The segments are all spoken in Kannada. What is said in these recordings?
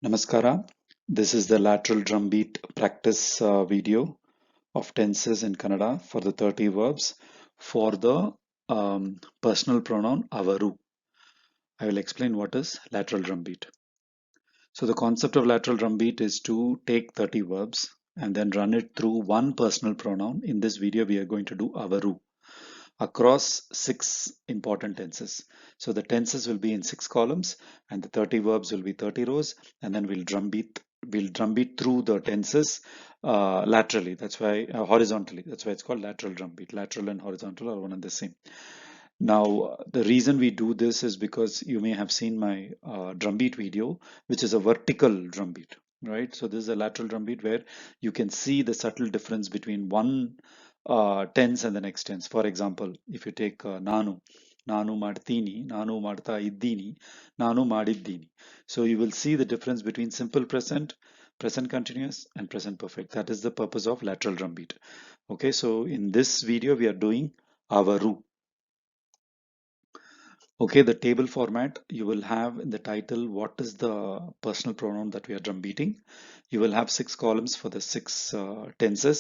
Namaskara. This is the lateral drum beat practice video of tenses in Kannada for the 30 verbs for the personal pronoun avaru. I will explain what is lateral drum beat. So the concept of lateral drum beat is to take 30 verbs and then run it through one personal pronoun. In this video, we are going to do avaru across 6 important tenses. So the tenses will be in 6 columns and the 30 verbs will be 30 rows, and then we'll drum beat through the tenses laterally. That's why horizontally. That's why it's called lateral drum beat. Lateral and horizontal are one and the same. Now, the reason we do this is because you may have seen my drum beat video, which is a vertical drum beat, right? So this is a lateral drum beat where you can see the subtle difference between one tense and the next tense. For example, if you take ನಾನು ಮಾಡ್ತೀನಿ, ನಾನು ಮಾಡ್ತಾ ಇದ್ದೀನಿ, ನಾನು ಮಾಡಿದ್ದೀನಿ. So you will see the difference between simple present, present continuous, and present perfect. That is the purpose of lateral drum beat. Okay, so in this video we are doing avaru. Okay, the table format, you will have in the title what is the personal pronoun that we are drum beating. You will have 6 columns for the 6 tenses.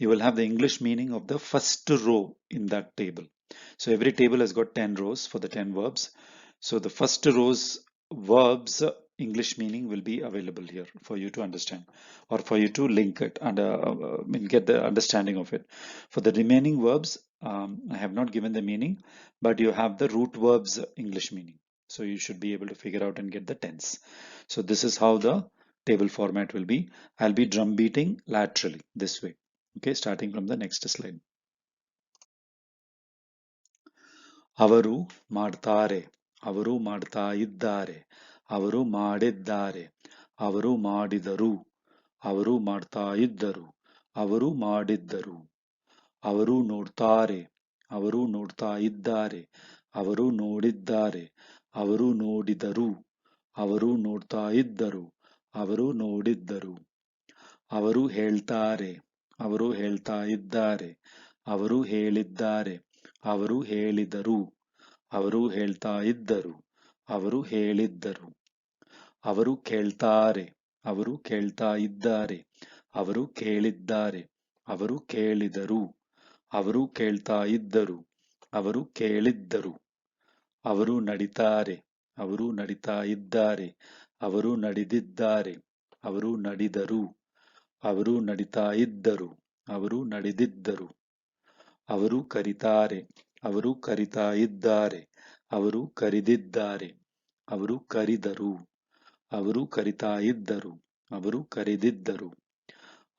You will have the English meaning of the first row in that table. So every table has got 10 rows for the 10 verbs. So the first row's verbs English meaning will be available here for you to understand, or for you to link it and get the understanding of it. For the remaining verbs, I have not given the meaning, but you have the root verbs English meaning. So you should be able to figure out and get the tense. So this is how the table format will be. I'll be drum beating laterally this way. Okay, starting from the next slide. ಅವರು ಮಾಡ್ತಾರೆ, ಅವರು ಮಾಡ್ತಾ ಇದ್ದಾರೆ, ಅವರು ಮಾಡಿದ್ದಾರೆ, ಅವರು ಮಾಡಿದರು, ಅವರು ಮಾಡ್ತಾ ಇದ್ದರು, ಅವರು ಮಾಡಿದ್ದರು, ಅವರು ನೋಡ್ತಾರೆ, ಅವರು ನೋಡ್ತಾ ಇದ್ದಾರೆ, ಅವರು ನೋಡಿದ್ದಾರೆ, ಅವರು ನೋಡಿದರು, ಅವರು ನೋಡ್ತಾ ಇದ್ದರು, ಅವರು ನೋಡಿದ್ದರು, ಅವರು ಹೇಳ್ತಾರೆ, ಅವರು ಹೇಳ್ತಾ ಇದ್ದಾರೆ, ಅವರು ಹೇಳಿದ್ದಾರೆ, ಅವರು ಹೇಳಿದರು, ಅವರು ಹೇಳ್ತಾ ಇದ್ದರು, ಅವರು ಹೇಳಿದ್ದರು, ಅವರು ಕೇಳ್ತಾರೆ, ಅವರು ಕೇಳ್ತಾ ಇದ್ದಾರೆ, ಅವರು ಕೇಳಿದ್ದಾರೆ, ಅವರು ಕೇಳಿದರು, ಅವರು ಕೇಳ್ತಾ ಇದ್ದರು, ಅವರು ಕೇಳಿದ್ದರು, ಅವರು ನಡಿತಾರೆ, ಅವರು ನಡಿತಾ ಇದ್ದಾರೆ, ಅವರು ನಡೆದಿದ್ದಾರೆ, ಅವರು ನಡೆದರು, ಅವರು ನಡಿತಾ ಇದ್ದರು, ಅವರು ನಡೆದಿದ್ದರು, ಅವರು ಕರೀತಾರೆ, ಅವರು ಕರೀತಾ ಇದ್ದಾರೆ, ಅವರು ಕರೆದಿದ್ದಾರೆ, ಅವರು ಕರೆದರು, ಅವರು ಕರೀತಾ ಇದ್ದರು, ಅವರು ಕರೆದಿದ್ದರು,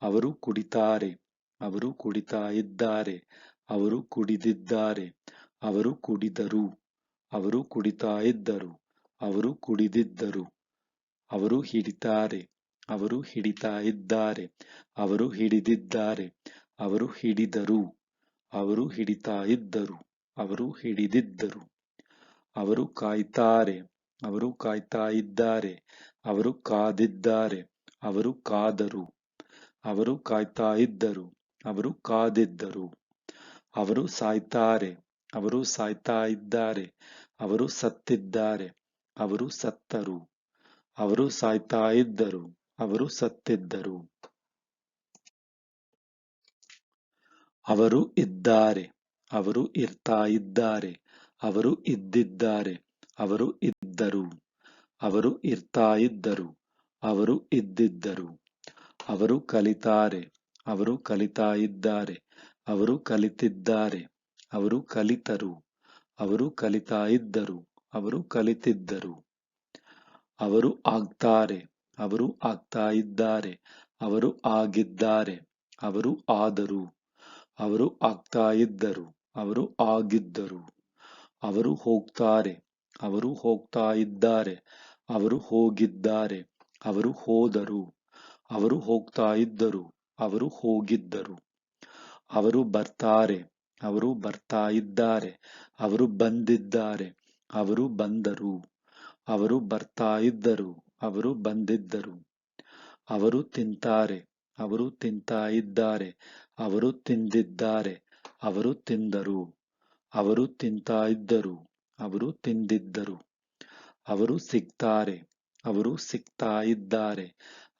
ಅವರು ಕುಡಿತಾರೆ, ಅವರು ಕುಡಿತಾ ಇದ್ದಾರೆ, ಅವರು ಕುಡಿದಿದ್ದಾರೆ, ಅವರು ಕುಡಿದರು, ಅವರು ಕುಡಿತಾ ಇದ್ದರು, ಅವರು ಕುಡಿದಿದ್ದರು, ಅವರು ಹಿಡಿತಾರೆ, ಅವರು ಹಿಡಿತಾ ಇದ್ದಾರೆ, ಅವರು ಹಿಡಿದಿದ್ದಾರೆ, ಅವರು ಹಿಡಿದರು, ಅವರು ಹಿಡಿತಾ ಇದ್ದರು, ಅವರು ಹಿಡಿದಿದ್ದರು, ಅವರು ಕಾಯ್ತಾರೆ, ಅವರು ಕಾಯ್ತಾ ಇದ್ದಾರೆ, ಅವರು ಕಾದಿದ್ದಾರೆ, ಅವರು ಕಾದರು, ಅವರು ಕಾಯ್ತಾ ಇದ್ದರು, ಅವರು ಕಾದಿದ್ದರು, ಅವರು ಸಾಯ್ತಾರೆ, ಅವರು ಸಾಯ್ತಾ ಇದ್ದಾರೆ, ಅವರು ಸತ್ತಿದ್ದಾರೆ, ಅವರು ಸತ್ತರು, ಅವರು ಸಾಯ್ತಾ ಇದ್ದರು, ಅವರು ಸತ್ತಿದ್ದರು, ಅವರು ಇದ್ದಾರೆ, ಅವರು ಇರ್ತಾ ಇದ್ದಾರೆ, ಅವರು ಇದ್ದಿದ್ದಾರೆ, ಅವರು ಇದ್ದರು, ಅವರು ಇರ್ತಾ ಇದ್ದರು, ಅವರು ಇದ್ದಿದ್ದರು, ಅವರು ಕಲಿತಾರೆ, ಅವರು ಕಲಿತಾ ಇದ್ದಾರೆ, ಅವರು ಕಲಿತಿದ್ದಾರೆ, ಅವರು ಕಲಿತರು, ಅವರು ಕಲಿತಾ ಇದ್ದರು, ಅವರು ಕಲಿತಿದ್ದರು, ಅವರು ಆಗ್ತಾರೆ, ಅವರು ಆಗ್ತಾ ಇದ್ದಾರೆ, ಅವರು ಆಗಿದ್ದಾರೆ, ಅವರು ಆದರು, ಅವರು ಆಗ್ತಾ ಇದ್ದರು, ಅವರು ಆಗಿದ್ದರು, ಅವರು ಹೋಗ್ತಾರೆ, ಅವರು ಹೋಗ್ತಾ ಇದ್ದಾರೆ, ಅವರು ಹೋಗಿದ್ದಾರೆ, ಅವರು ಹೋದರು, ಅವರು ಹೋಗ್ತಾ ಇದ್ದರು, ಅವರು ಹೋಗಿದ್ದರು, ಅವರು ಬರ್ತಾರೆ, ಅವರು ಬರ್ತಾ ಇದ್ದಾರೆ, ಅವರು ಬಂದಿದ್ದಾರೆ, ಅವರು ಬಂದರು, ಅವರು ಬರ್ತಾ ಇದ್ದರು, ಅವರು ಬಂದಿದ್ದರು, ಅವರು ತಿಂತಾರೆ, ಅವರು ತಿಂತಾ ಇದ್ದಾರೆ, ಅವರು ತಿಂದಿದ್ದಾರೆ, ಅವರು ತಿಂದರು, ಅವರು ತಿಂತಾ ಇದ್ದರು, ಅವರು ತಿಂದಿದ್ದರು, ಅವರು ಸಿಗ್ತಾರೆ, ಅವರು ಸಿಗ್ತಾ ಇದ್ದಾರೆ,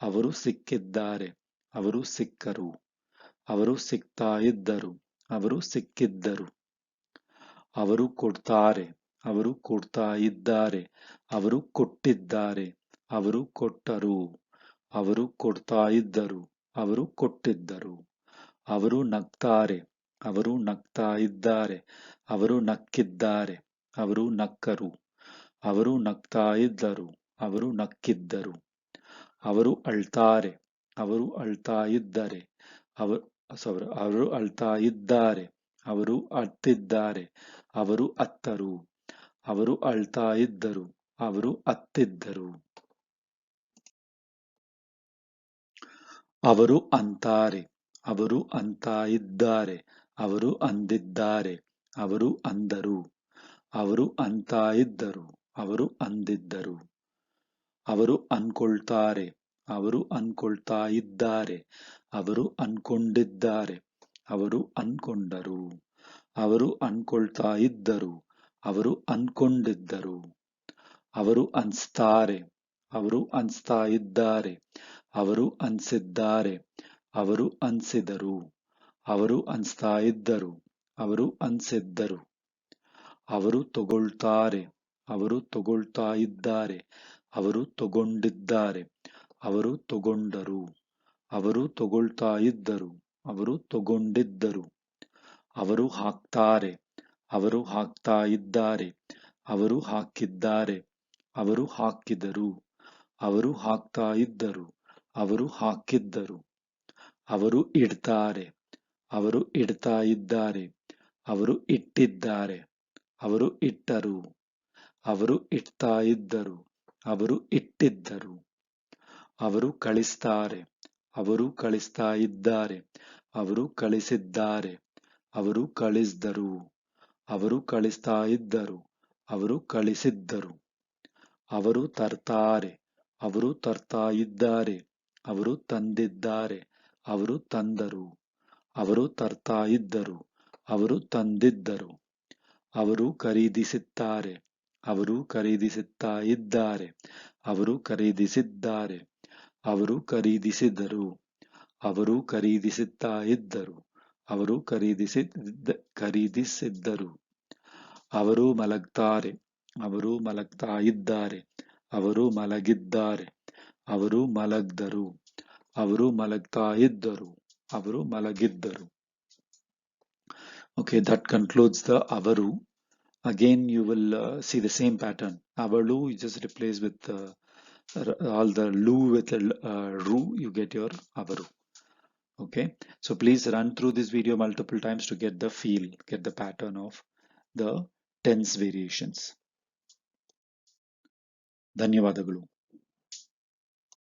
ಅವರು ಸಿಕ್ಕಿದ್ದಾರೆ, ಅವರು ಸಿಕ್ಕರು, ಅವರು ಸಿಗ್ತಾ ಇದ್ದರು, ಅವರು ಸಿಕ್ಕಿದ್ದರು, ಅವರು ಕೊಡ್ತಾರೆ, ಅವರು ಕೊಡ್ತಾ ಇದ್ದಾರೆ, ಅವರು ಕೊಟ್ಟಿದ್ದಾರೆ, ಅವರು ಕೊಟ್ಟರು, ಅವರು ಕೊಡ್ತಾ ಇದ್ದರು, ಅವರು ಕೊಟ್ಟಿದ್ದರು, ಅವರು ನಗ್ತಾರೆ, ಅವರು ನಗ್ತಾ ಇದ್ದಾರೆ, ಅವರು ನಕ್ಕಿದ್ದಾರೆ, ಅವರು ನಕ್ಕರು, ಅವರು ನಗ್ತಾ ಇದ್ದರು, ಅವರು ನಕ್ಕಿದ್ದರು, ಅವರು ಅಳ್ತಾರೆ, ಅವರು ಅಳ್ತಾ ಇದ್ದರೆ, ಅವರು ಅಳ್ತಾ ಇದ್ದಾರೆ, ಅವರು ಅತ್ತಿದ್ದಾರೆ, ಅವರು ಅತ್ತರು, ಅವರು ಅಳ್ತಾ ಇದ್ದರು, ಅವರು ಅತ್ತಿದ್ದರು, ಅವರು ಅಂತಾರೆ, ಅವರು ಅಂತ ಇದ್ದಾರೆ, ಅವರು ಅಂದಿದ್ದಾರೆ, ಅವರು ಅಂದರು, ಅವರು ಅಂತ ಇದ್ದರು, ಅವರು ಅಂದಿದ್ದರು, ಅವರು ಅನ್ಕೊಳ್ತಾರೆ, ಅವರು ಅನ್ಕೊಳ್ತಾ ಇದ್ದಾರೆ, ಅವರು ಅನ್ಕೊಂಡಿದ್ದಾರೆ, ಅವರು ಅನ್ಕೊಂಡರು, ಅವರು ಅನ್ಕೊಳ್ತಾ ಇದ್ದರು, ಅವರು ಅನ್ಕೊಂಡಿದ್ದರು, ಅವರು ಅನ್ಸ್ತಾರೆ, ಅವರು ಅನ್ಸ್ತಾ ಇದ್ದಾರೆ, ಅವರು ಅನ್ಸಿದ್ದಾರೆ, ಅವರು ಅನ್ಸಿದರು, ಅವರು ಅನ್ಸ್ತಾ ಇದ್ದರು, ಅವರು ಅನ್ಸಿದ್ದರು, ಅವರು ತಗೊಳ್ತಾರೆ, ಅವರು ತಗೊಳ್ತಾ ಇದ್ದಾರೆ, ಅವರು ತಗೊಂಡಿದ್ದಾರೆ, ಅವರು ತಗೊಂಡರು, ಅವರು ತಗೊಳ್ತಾ ಇದ್ದರು, ಅವರು ತಗೊಂಡಿದ್ದರು, ಅವರು ಹಾಕ್ತಾರೆ, ಅವರು ಹಾಕ್ತಾ ಇದ್ದಾರೆ, ಅವರು ಹಾಕಿದ್ದಾರೆ, ಅವರು ಹಾಕಿದರು, ಅವರು ಹಾಕ್ತಾ ಇದ್ದರು, ಅವರು ಹಾಕಿದ್ದರು, ಅವರು ಇಡ್ತಾರೆ, ಅವರು ಇಡ್ತಾ ಇದ್ದಾರೆ, ಅವರು ಇಟ್ಟಿದ್ದಾರೆ, ಅವರು ಇಟ್ಟರು, ಅವರು ಇಡ್ತಾ ಇದ್ದರು, ಅವರು ಇಟ್ಟಿದ್ದರು, ಅವರು ಕಳಿಸ್ತಾರೆ, ಅವರು ಕಳಿಸ್ತಾ ಇದ್ದಾರೆ, ಅವರು ಕಳಿಸಿದ್ದಾರೆ, ಅವರು ಕಳಿಸಿದರು, ಅವರು ಕಳಿಸ್ತಾ ಇದ್ದರು, ಅವರು ಕಳಿಸಿದ್ದರು, ಅವರು ತರ್ತಾರೆ, ಅವರು ತರ್ತಾ ಇದ್ದಾರೆ, ಅವರು ತಂದಿದ್ದಾರೆ, ಅವರು ತಂದರು, ಅವರು ತರ್ತಾ ಇದ್ದರು, ಅವರು ತಂದಿದ್ದರು, ಅವರು ಖರೀದಿಸುತ್ತಾರೆ, ಅವರು ಖರೀದಿಸುತ್ತಾ ಇದ್ದಾರೆ, ಅವರು ಖರೀದಿಸಿದ್ದಾರೆ, ಅವರು ಖರೀದಿಸಿದರು, ಅವರು ಖರೀದಿಸುತ್ತಾ ಇದ್ದರು, ಅವರು ಖರೀದಿಸಿದ್ದರು, ಅವರು ಮಲಗ್ತಾರೆ, ಅವರು ಮಲಗ್ತಾ ಇದ್ದಾರೆ, ಅವರು ಮಲಗಿದ್ದಾರೆ, ಅವರು ಮಲಗ್ದರು, ಅವರು ಮಲಗ್ತಾ ಇದ್ದರು, ಅವರು ಮಲಗಿದ್ದರು. Okay, that concludes the avaru. Again, you will see the same pattern. Avalu, you just replace with all the lu with the ru, you get your avaru. Okay, so please run through this video multiple times to get the feel, get the pattern of the tense variations. ಧನ್ಯವಾದಗಳು.